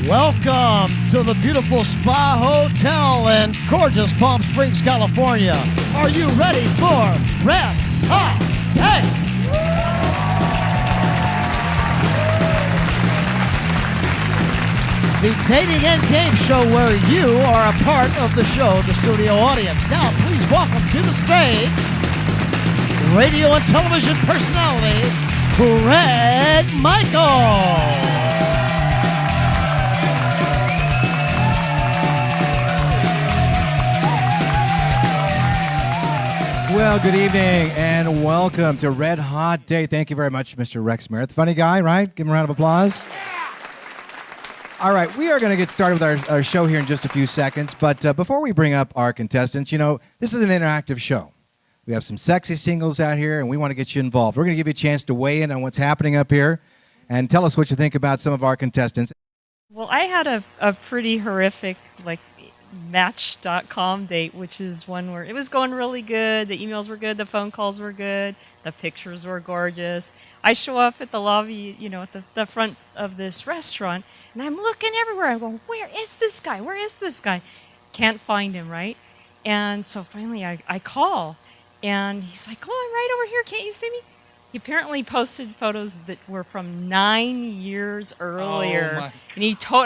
Welcome to the beautiful Spa Hotel in gorgeous Palm Springs, California. Are you ready for Red Hot Date? The dating and game show where you are a part of the show, the studio audience. Now, please welcome to the stage radio and television personality, Craig Michael. Well, good evening and welcome to Red Hot Day. Thank you very much, Mr. Rex Merritt. Funny guy, right? Give him a round of applause. All right, we are going to get started with our show here in just a few seconds. But before we bring up our contestants, you know, this is an interactive show. We have some sexy singles out here, and we want to get you involved. We're going to give you a chance to weigh in on what's happening up here and tell us what you think about some of our contestants. Well, I had a pretty horrific, Match.com date, which is one where it was going really good. The emails were good. The phone calls were good. The pictures were gorgeous. I show up at the lobby, at the front of this restaurant, and I'm looking everywhere. I'm going, where is this guy? Where is this guy? Can't find him, right? And so finally I call, and he's like, oh, I'm right over here. Can't you see me? He apparently posted photos that were from 9 years earlier. Oh,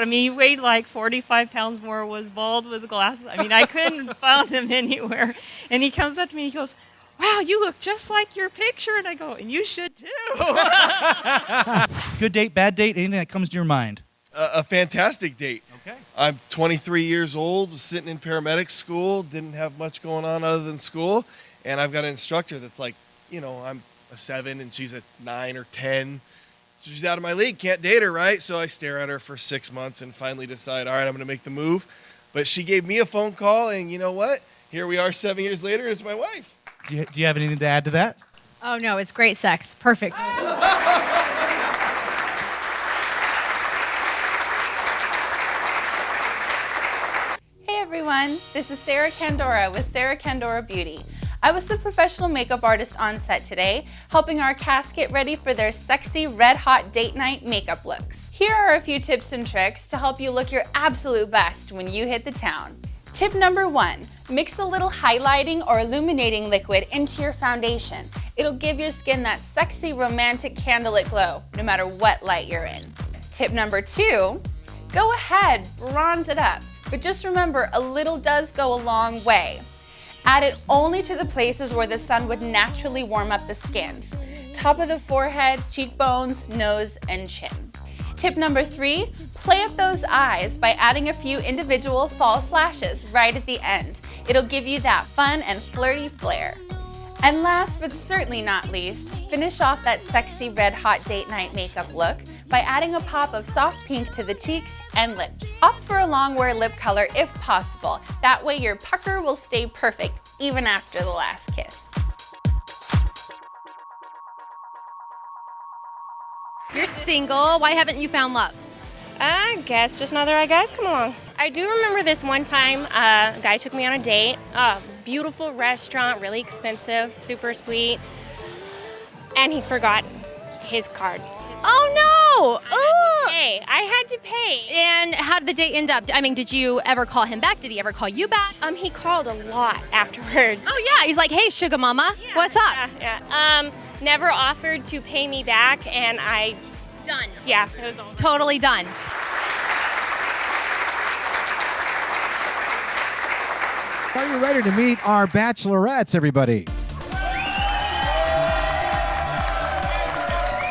and he weighed like 45 pounds more, was bald with glasses. I mean, I couldn't find him anywhere. And he comes up to me and he goes, wow, you look just like your picture. And I go, and you should too. Good date, bad date, anything that comes to your mind? A fantastic date. Okay. I'm 23 years old, was sitting in paramedic school, didn't have much going on other than school. And I've got an instructor that's like, I'm a 7 and she's a 9 or 10. So she's out of my league, can't date her, right? So I stare at her for 6 months and finally decide, all right, I'm going to make the move. But she gave me a phone call, and you know what? Here we are 7 years later, and it's my wife. Do you have anything to add to that? Oh, no, it's great sex. Perfect. Hey everyone, this is Sarah Candora with Sarah Candora Beauty. I was the professional makeup artist on set today, helping our cast get ready for their sexy red hot date night makeup looks. Here are a few tips and tricks to help you look your absolute best when you hit the town. Tip number 1, mix a little highlighting or illuminating liquid into your foundation. It'll give your skin that sexy romantic candlelit glow, no matter what light you're in. Tip number 2, go ahead, bronze it up. But just remember, a little does go a long way. Add it only to the places where the sun would naturally warm up the skin. Top of the forehead, cheekbones, nose, and chin. Tip number 3, play up those eyes by adding a few individual false lashes right at the end. It'll give you that fun and flirty flair. And last but certainly not least, finish off that sexy red hot date night makeup look by adding a pop of soft pink to the cheeks and lips. Opt for a long wear lip color if possible. That way your pucker will stay perfect even after the last kiss. You're single. Why haven't you found love? I guess just not the right guys come along. I do remember this one time, a guy took me on a date. Beautiful restaurant, really expensive, super sweet. And he forgot his card. Oh, no! Hey, I had to pay. And how did the date end up? I mean, did you ever call him back? Did he ever call you back? He called a lot afterwards. Oh, yeah. He's like, hey, sugar mama, what's up? Yeah. Never offered to pay me back, and I... Done. Yeah, it was over. Totally done. Are you ready to meet our bachelorettes, everybody?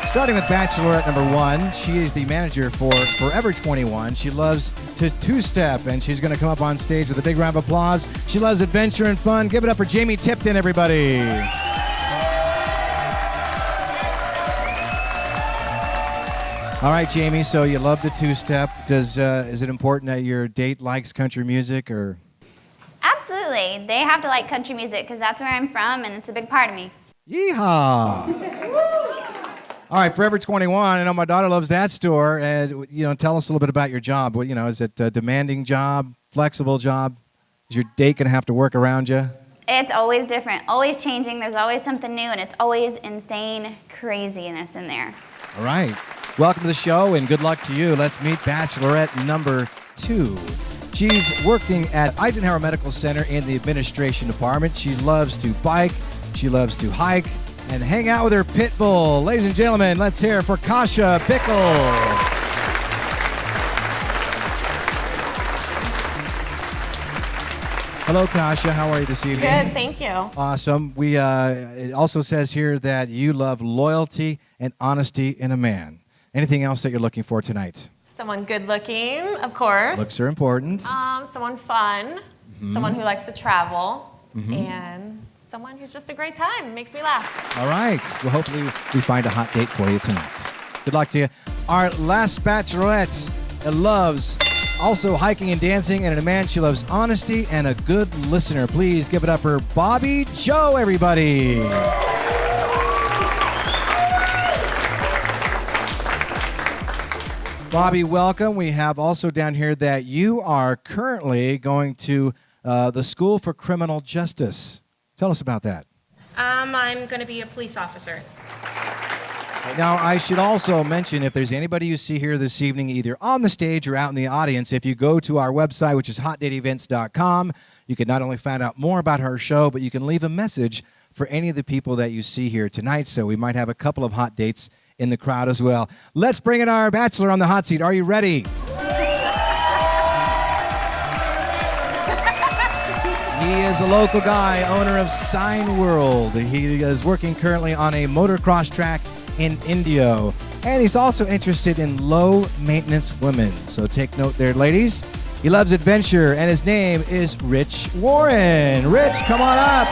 Starting with bachelorette number 1, she is the manager for Forever 21. She loves to two-step, and she's going to come up on stage with a big round of applause. She loves adventure and fun. Give it up for Jamie Tipton, everybody. All right, Jamie, so you love the two-step. Is it important that your date likes country music, or? Absolutely. They have to like country music because that's where I'm from and it's a big part of me. Yeehaw! All right, Forever 21. I know my daughter loves that store. Tell us a little bit about your job. Is it a demanding job, flexible job? Is your date going to have to work around you? It's always different, always changing. There's always something new, and it's always insane craziness in there. All right. Welcome to the show, and good luck to you. Let's meet bachelorette number 2. She's working at Eisenhower Medical Center in the administration department. She loves to bike, she loves to hike, and hang out with her pit bull. Ladies and gentlemen, let's hear for Kasha Pickle. Hello, Kasha. How are you this evening? Good, thank you. Awesome. It also says here that you love loyalty and honesty in a man. Anything else that you're looking for tonight? Someone good looking, of course. Looks are important. Someone fun, someone who likes to travel, and someone who's just a great time, makes me laugh. All right. Well, hopefully we find a hot date for you tonight. Good luck to you. Our last bachelorette loves also hiking and dancing, and in a man, she loves honesty and a good listener. Please give it up for Bobby Joe, everybody. Bobby, welcome. We have also down here that you are currently going to the School for Criminal Justice. Tell us about that. I'm going to be a police officer. Now, I should also mention, if there's anybody you see here this evening, either on the stage or out in the audience, if you go to our website, which is hotdateevents.com, you can not only find out more about our show, but you can leave a message for any of the people that you see here tonight. So we might have a couple of hot dates in the crowd as well. Let's bring in our bachelor on the hot seat. Are you ready? He is a local guy, owner of Sign World. He is working currently on a motocross track in Indio. And he's also interested in low-maintenance women. So take note there, ladies. He loves adventure, and his name is Rich Warren. Rich, come on up.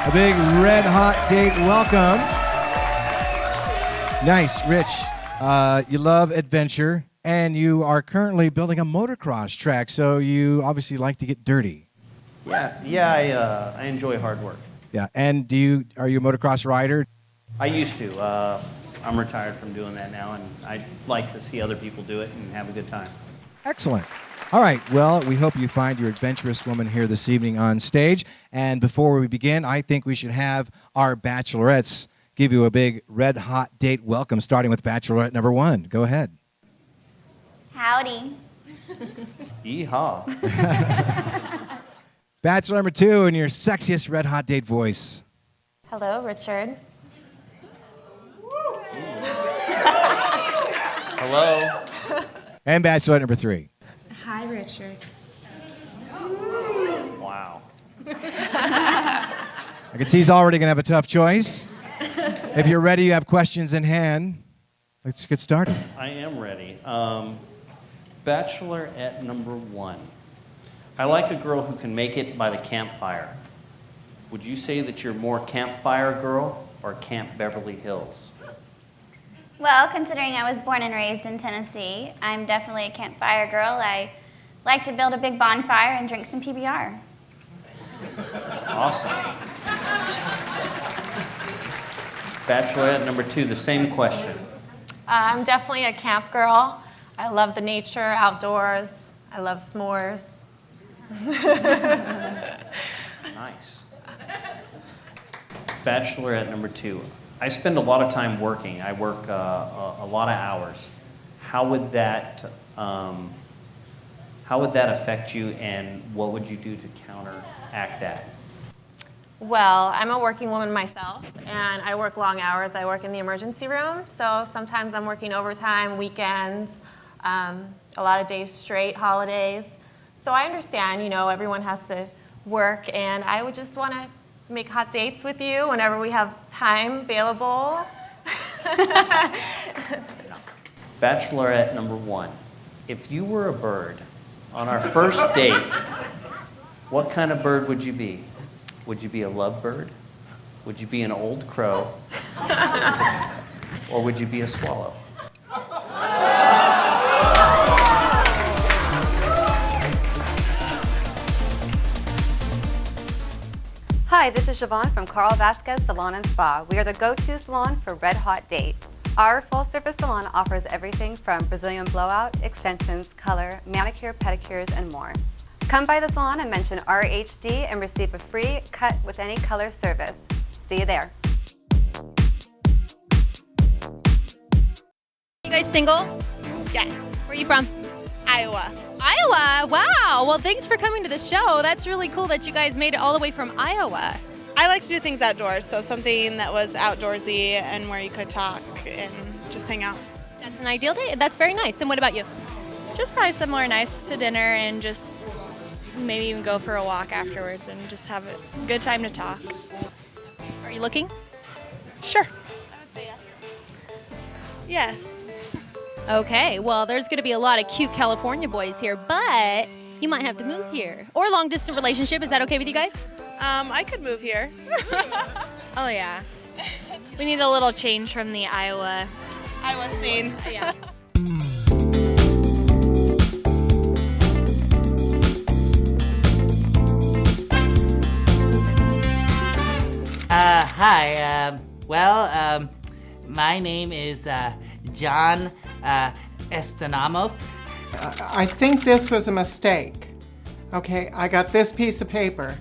A big red hot date welcome. Nice, Rich. You love adventure, and you are currently building a motocross track, so you obviously like to get dirty. Yeah, I enjoy hard work. Yeah, and are you a motocross rider? I used to. I'm retired from doing that now, and I like to see other people do it and have a good time. Excellent. All right, well, we hope you find your adventurous woman here this evening on stage. And before we begin, I think we should have our bachelorettes give you a big red hot date welcome, starting with bachelorette number 1. Go ahead. Howdy. Yeehaw. Bachelor number 2 in your sexiest red hot date voice. Hello, Richard. Hello. And bachelorette number 3. Hi, Richard. Wow. I can see he's already going to have a tough choice. If you're ready, you have questions in hand. Let's get started. I am ready. Bachelorette number 1. I like a girl who can make it by the campfire. Would you say that you're more campfire girl or Camp Beverly Hills? Well, considering I was born and raised in Tennessee, I'm definitely a campfire girl. I like to build a big bonfire and drink some PBR. Awesome. Bachelorette number 2, the same question. I'm definitely a camp girl. I love the nature, outdoors. I love s'mores. Nice. Bachelorette number 2. I spend a lot of time working. I work a lot of hours. How would that affect you, and what would you do to counteract that? Well, I'm a working woman myself, and I work long hours. I work in the emergency room, so sometimes I'm working overtime, weekends, a lot of days straight, holidays. So I understand, everyone has to work, and I would just want to make hot dates with you whenever we have time available. Bachelorette number 1. If you were a bird on our first date, what kind of bird would you be? Would you be a lovebird? Would you be an old crow? Or would you be a swallow? Hi, this is Siobhan from Carl Vasquez Salon and Spa. We are the go-to salon for Red Hot Date. Our full-service salon offers everything from Brazilian blowout, extensions, color, manicure, pedicures, and more. Come by the salon and mention RHD and receive a free cut with any color service. See you there. You guys single? Yes. Where are you from? Iowa. Iowa. Wow. Well, thanks for coming to the show. That's really cool that you guys made it all the way from Iowa. I like to do things outdoors, so something that was outdoorsy and where you could talk and just hang out. That's an ideal day. That's very nice. And what about you? Just probably somewhere nice to dinner and just maybe even go for a walk afterwards and just have a good time to talk. Are you looking? Sure. Yes. Okay, well, there's going to be a lot of cute California boys here, but you might have to move here. Or a long-distance relationship. Is that okay with you guys? I could move here. Oh, yeah. We need a little change from the Iowa scene. Yeah. Hi. My name is John Estanamos. I think this was a mistake. Okay, I got this piece of paper,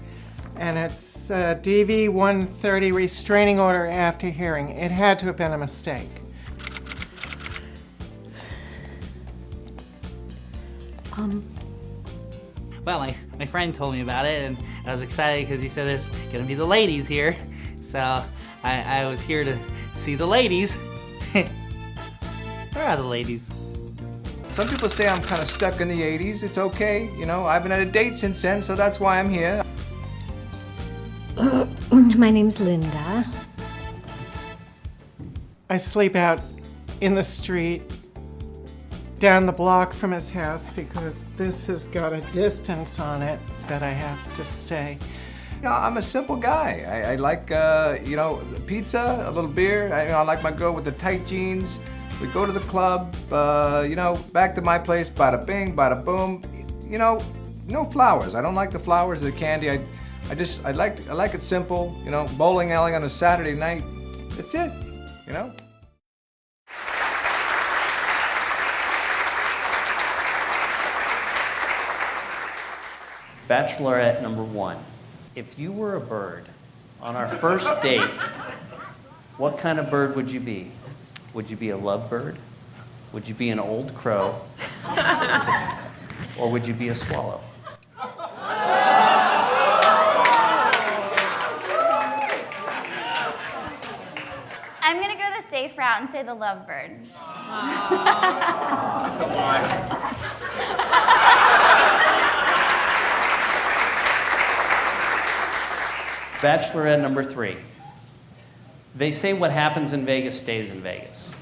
and it's DV 130 restraining order after hearing. It had to have been a mistake. Well, my friend told me about it, and I was excited because he said there's gonna be the ladies here. So I was here to see the ladies. Where are the ladies? Some people say I'm kind of stuck in the 80s. It's okay, you know. I haven't had a date since then, so that's why I'm here. My name's Linda. I sleep out in the street down the block from his house because this has got a distance on it that I have to stay. You know, I'm a simple guy. I like, pizza, a little beer. I like my girl with the tight jeans. We go to the club, back to my place, bada bing, bada boom. No flowers. I don't like the flowers or the candy. I like it simple, bowling alley on a Saturday night. That's it, Bachelorette number 1. If you were a bird on our first date, what kind of bird would you be? Would you be a lovebird? Would you be an old crow? Or would you be a swallow? I'm going to go the safe route and say the lovebird. That's a lie. Bachelorette number 3. They say what happens in Vegas stays in Vegas.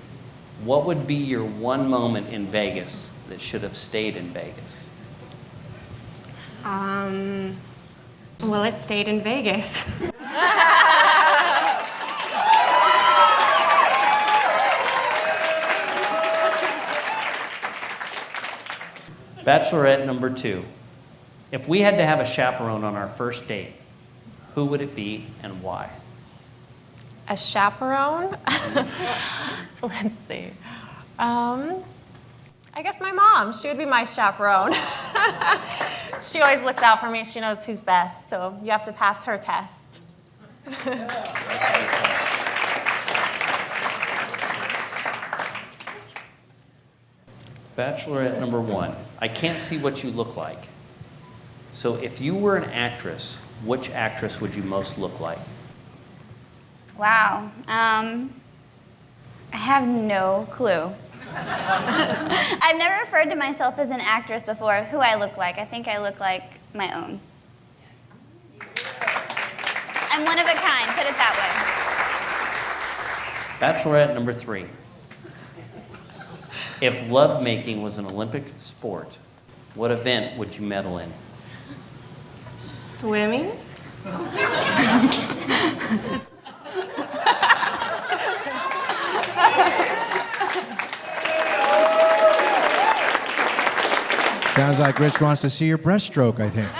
What would be your one moment in Vegas that should have stayed in Vegas? Well, it stayed in Vegas. Bachelorette number 2. If we had to have a chaperone on our first date, who would it be and why? A chaperone? Let's see. I guess my mom. She would be my chaperone. She always looks out for me. She knows who's best, so you have to pass her test. Bachelorette number 1. I can't see what you look like. So if you were an actress, which actress would you most look like? Wow. I have no clue. I've never referred to myself as an actress before, who I look like. I think I look like my own. I'm one of a kind, put it that way. Bachelorette number 3. If lovemaking was an Olympic sport, what event would you medal in? Swimming? Sounds like Rich wants to see your breaststroke, I think.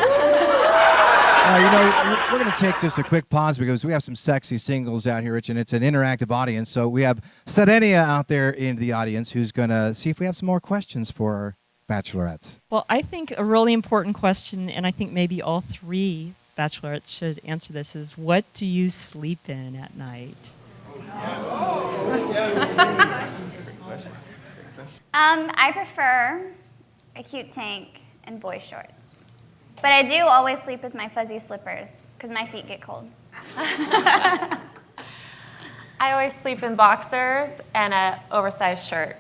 We're going to take just a quick pause because we have some sexy singles out here, Rich, and it's an interactive audience. So we have Cirenia out there in the audience who's going to see if we have some more questions for our bachelorettes. Well, I think a really important question, and I think maybe all 3 bachelorettes should answer this, is what do you sleep in at night? I prefer a cute tank and boy shorts. But I do always sleep with my fuzzy slippers because my feet get cold. I always sleep in boxers and an oversized shirt.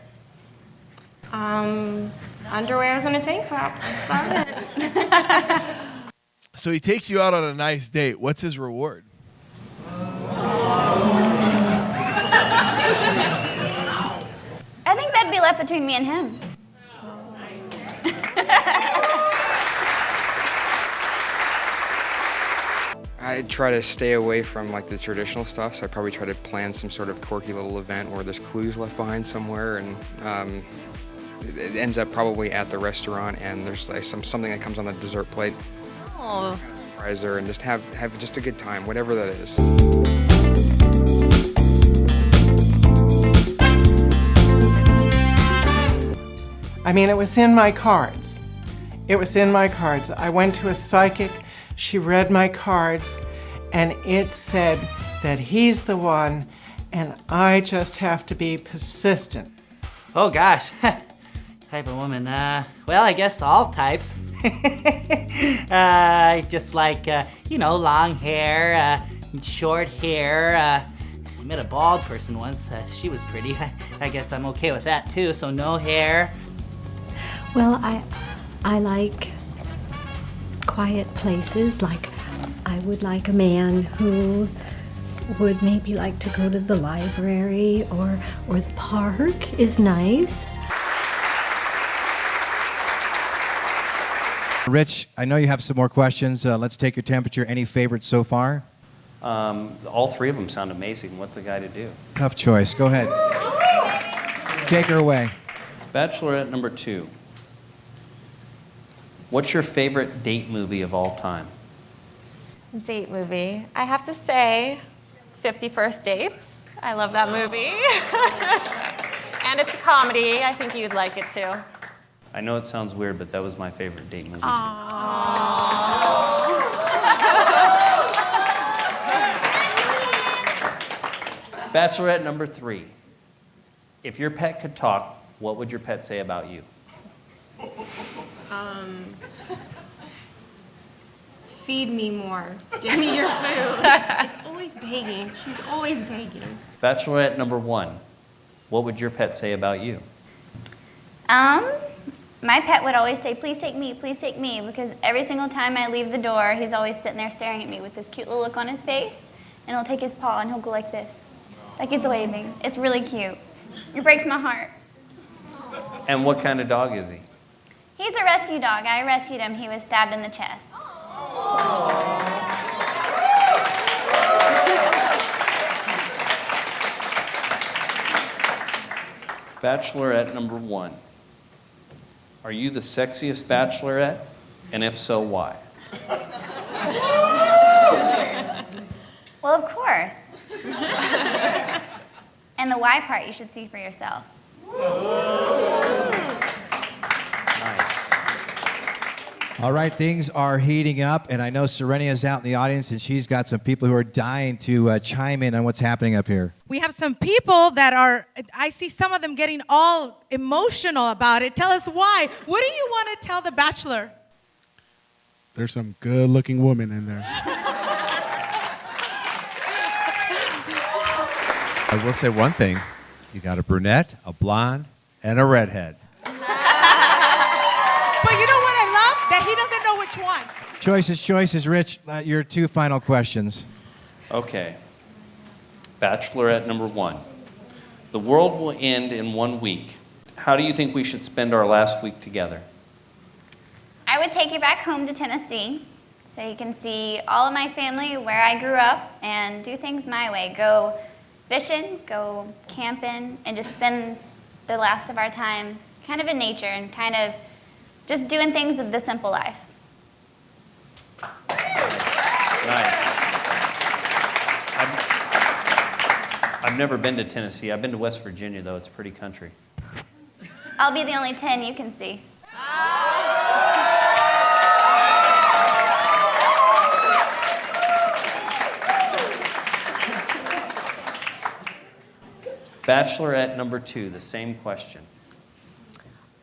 Underwears and a tank top. That's about it. So he takes you out on a nice date. What's his reward? I think that'd be left between me and him. I try to stay away from like the traditional stuff, so I probably try to plan some sort of quirky little event where there's clues left behind somewhere, and it ends up probably at the restaurant, and there's like something that comes on the dessert plate. Oh. Surprise her and just have just a good time, whatever that is. I mean, it was in my cards. It was in my cards. I went to a psychic, she read my cards, and it said that he's the one, and I just have to be persistent. Oh gosh, type of woman. Well, I guess all types. Just like, long hair, short hair. I met a bald person once. She was pretty. I guess I'm okay with that too, so no hair. Well, I like quiet places. Like, I would like a man who would maybe like to go to the library or the park is nice. Rich, I know you have some more questions. Let's take your temperature. Any favorites so far? All three of them sound amazing. What's the guy to do? Tough choice. Go ahead. Take her away. Bachelorette number 2. What's your favorite date movie of all time? Date movie. I have to say, 50 First Dates. I love that movie. And it's a comedy. I think you'd like it too. I know it sounds weird, but that was my favorite date movie. Bachelorette number 3. If your pet could talk, what would your pet say about you? Feed me more. Give me your food. It's always begging. She's always begging. Bachelorette number 1. What would your pet say about you? My pet would always say, please take me, because every single time I leave the door, he's always sitting there staring at me with this cute little look on his face, and he'll take his paw and he'll go like this, like he's waving. It's really cute. It breaks my heart. And what kind of dog is he? He's a rescue dog. I rescued him. He was stabbed in the chest. Bachelorette number 1. Are you the sexiest bachelorette? And if so, why? Well, of course. And the why part you should see for yourself. All right, things are heating up, and I know Cirenia's out in the audience, and she's got some people who are dying to chime in on what's happening up here. We have some people that are, I see some of them getting all emotional about it. Tell us why. What do you want to tell the Bachelor? There's some good-looking women in there. I will say one thing. You got a brunette, a blonde, and a redhead. But you know what I love? That he doesn't know which one. Choices. Rich, your 2 final questions. Okay. Bachelorette number 1. The world will end in 1 week. How do you think we should spend our last week together? I would take you back home to Tennessee so you can see all of my family where I grew up and do things my way. Go fishing, go camping, and just spend the last of our time kind of in nature and kind of just doing things of the simple life. Nice. I've never been to Tennessee. I've been to West Virginia, though. It's pretty country. I'll be the only 10 you can see. Bachelorette number 2, the same question.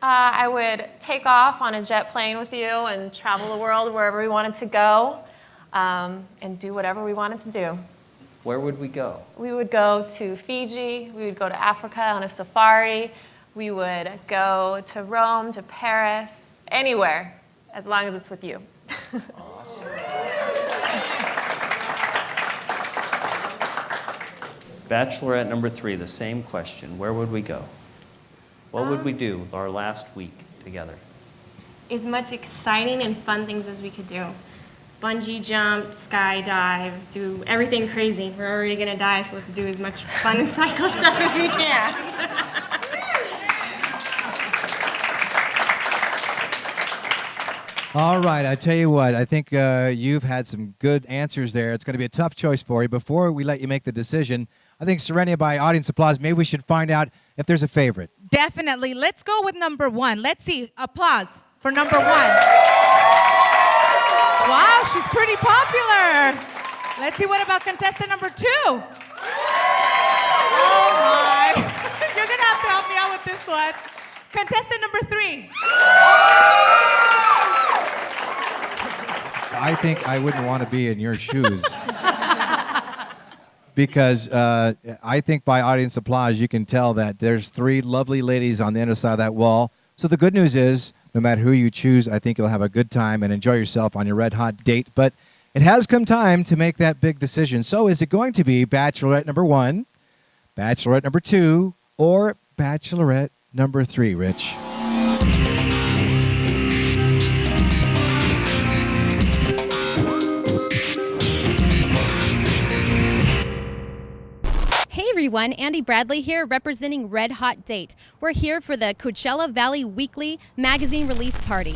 I would take off on a jet plane with you and travel the world wherever we wanted to go and do whatever we wanted to do. Where would we go? We would go to Fiji. We would go to Africa on a safari. We would go to Rome, to Paris, anywhere, as long as it's with you. Bachelorette number 3, the same question. Where would we go? What would we do with our last week together? As much exciting and fun things as we could do. Bungee jump, skydive, do everything crazy. We're already gonna die, so let's do as much fun and psycho stuff as we can. All right, I tell you what, I think you've had some good answers there. It's going to be a tough choice for you. Before we let you make the decision, I think, Cirenia, by audience applause, maybe we should find out if there's a favorite. Definitely. Let's go with number 1. Let's see. Applause for number 1. Wow, she's pretty popular. Let's see, what about contestant number 2? Oh, my. You're going to have to help me out with this one. Contestant number 3. I think I wouldn't want to be in your shoes. Because I think by audience applause, you can tell that there's 3 lovely ladies on the other side of that wall. So the good news is, no matter who you choose, I think you'll have a good time and enjoy yourself on your red hot date. But it has come time to make that big decision. So is it going to be Bachelorette number 1, Bachelorette number 2, or Bachelorette number 3, Rich? Hey everyone, Andy Bradley here representing Red Hot Date. We're here for the Coachella Valley Weekly magazine release party.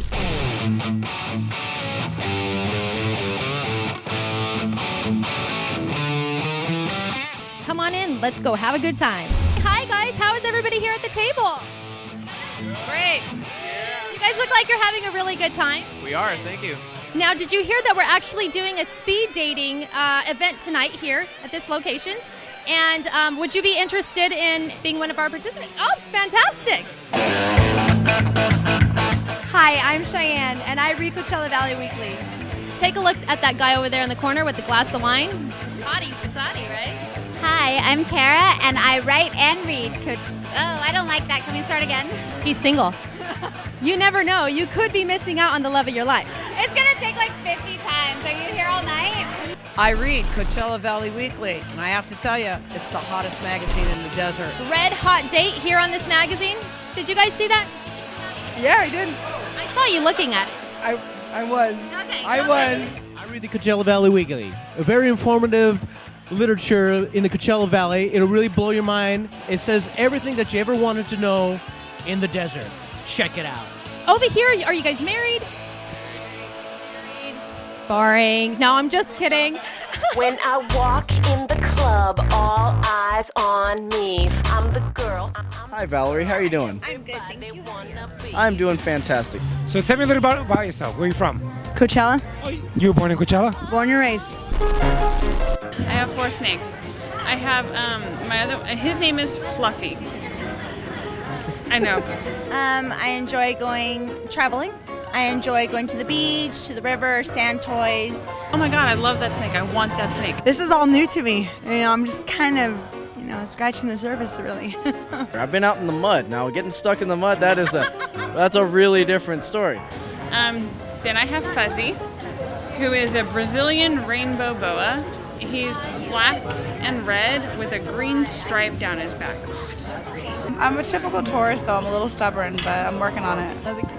Come on in, let's go have a good time. Hi guys, how is everybody here at the table? Great. You guys look like you're having a really good time. We are, thank you. Now, did you hear that we're actually doing a speed dating event tonight here at this location? And would you be interested in being one of our participants? Oh, fantastic. Hi, I'm Cheyenne, and I read Coachella Valley Weekly. Take a look at that guy over there in the corner with the glass of wine. Hottie, it's Hottie, right? Hi, I'm Kara, and I write and read Oh, I don't like that. Can we start again? He's single. You never know. You could be missing out on the love of your life. It's going to take like 50 times. Are you here all night? I read Coachella Valley Weekly, and I have to tell you, it's the hottest magazine in the desert. Red Hot Date here on this magazine. Did you guys see that? Yeah, I did. I saw you looking at it. I was. Okay, I was. I read the Coachella Valley Weekly. A very informative literature in the Coachella Valley. It'll really blow your mind. It says everything that you ever wanted to know in the desert. Check it out. Over here, are you guys married? Boring. No, I'm just kidding. When I walk in the club, all eyes on me. I'm the girl. Hi, Valerie. How are you doing? I'm good, thank you. I'm doing fantastic. So tell me a little bit about yourself. Where are you from? Coachella. You were born in Coachella? Born and raised. I have 4 snakes. I have his name is Fluffy. I know. I enjoy traveling. I enjoy going to the beach, to the river, sand toys. Oh my God, I love that snake. I want that snake. This is all new to me. I'm just kind of, scratching the surface, really. I've been out in the mud. Now, getting stuck in the mud, that's a really different story. Then I have Fuzzy, who is a Brazilian rainbow boa. He's black and red with a green stripe down his back. Oh, it's so pretty. I'm a typical tourist, though. I'm a little stubborn, but I'm working on it.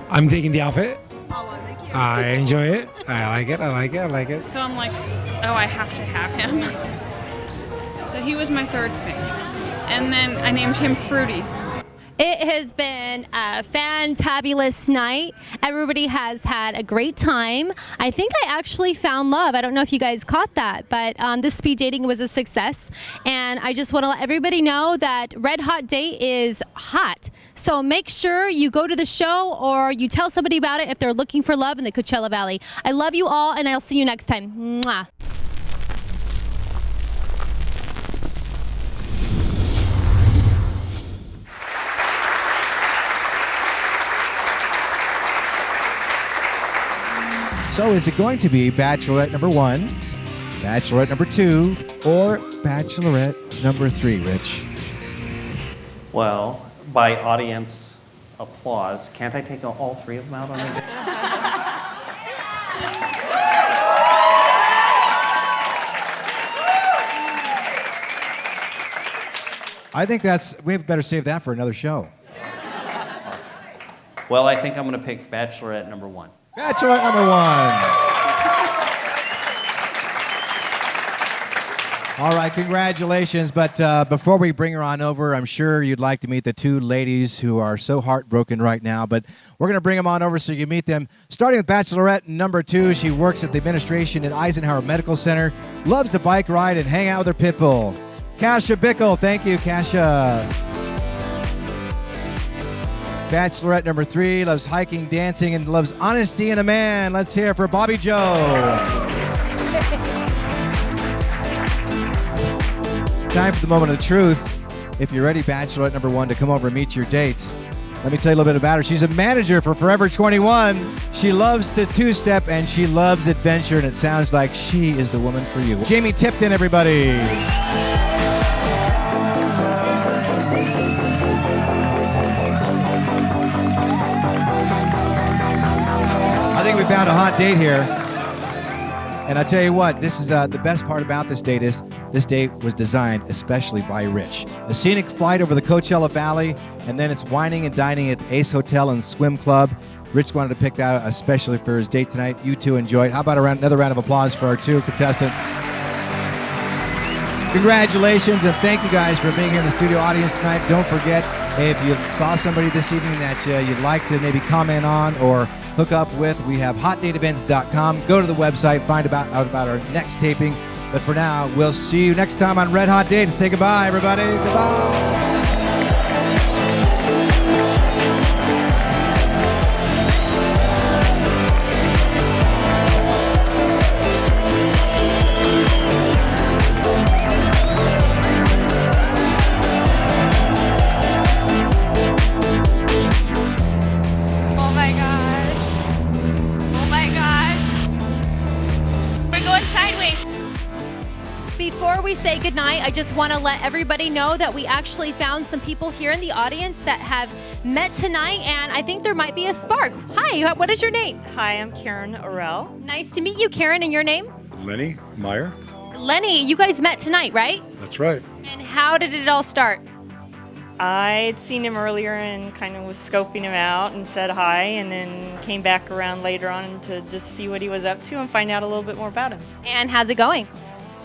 I'm digging the outfit. I enjoy it. I like it. I like it. I like it. So I'm like, oh, I have to have him. So he was my 3rd snake. And then I named him Fruity. It has been a fantabulous night. Everybody has had a great time. I think I actually found love. I don't know if you guys caught that, but this speed dating was a success. And I just want to let everybody know that Red Hot Date is hot. So make sure you go to the show or you tell somebody about it if they're looking for love in the Coachella Valley. I love you all, and I'll see you next time. Mwah. So is it going to be Bachelorette number 1, Bachelorette number 2, or Bachelorette number 3, Rich? Well, by audience applause, can't I take all three of them out on a date? I think we better save that for another show. Well, I think I'm going to pick Bachelorette number 1. Bachelorette number 1. All right, congratulations. But before we bring her on over, I'm sure you'd like to meet the two ladies who are so heartbroken right now. But we're going to bring them on over so you can meet them. Starting with Bachelorette number 2, she works at the administration at Eisenhower Medical Center, loves to bike ride and hang out with her pit bull. Kasha Bickle. Thank you, Kasha. Bachelorette number 3 loves hiking, dancing, and loves honesty in a man. Let's hear it for Bobby Joe. Time for the moment of truth. If you're ready, Bachelorette number 1, to come over and meet your date. Let me tell you a little bit about her. She's a manager for Forever 21. She loves to two-step and she loves adventure, and it sounds like she is the woman for you. Jamie Tipton, everybody. I think we found a hot date here. And I tell you what, this is the best part about this date is this date was designed especially by Rich. A scenic flight over the Coachella Valley, and then it's wining and dining at the Ace Hotel and Swim Club. Rich wanted to pick that out especially for his date tonight. You two enjoy it. How about another round of applause for our two contestants? Congratulations, and thank you guys for being here in the studio audience tonight. Don't forget, if you saw somebody this evening that you'd like to maybe comment on or hook up with, we have hotdateevents.com. Go to the website, find out about our next taping. But for now, we'll see you next time on Red Hot Date. And say goodbye, everybody. Goodbye. Before we say goodnight, I just want to let everybody know that we actually found some people here in the audience that have met tonight, and I think there might be a spark. Hi, what is your name? Hi, I'm Karen Orell. Nice to meet you, Karen, and your name? Lenny Meyer. Lenny, you guys met tonight, right? That's right. And how did it all start? I'd seen him earlier and kind of was scoping him out and said hi, and then came back around later on to just see what he was up to and find out a little bit more about him. And how's it going?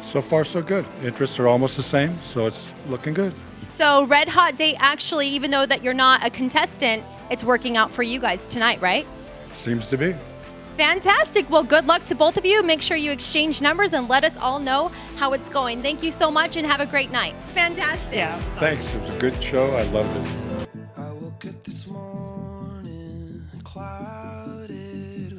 So far, so good. Interests are almost the same, so it's looking good. So Red Hot Date, actually, even though that you're not a contestant, it's working out for you guys tonight, right? Seems to be. Fantastic. Well, good luck to both of you. Make sure you exchange numbers and let us all know how it's going. Thank you so much and have a great night. Fantastic. Yeah. Thanks. It was a good show. I loved it.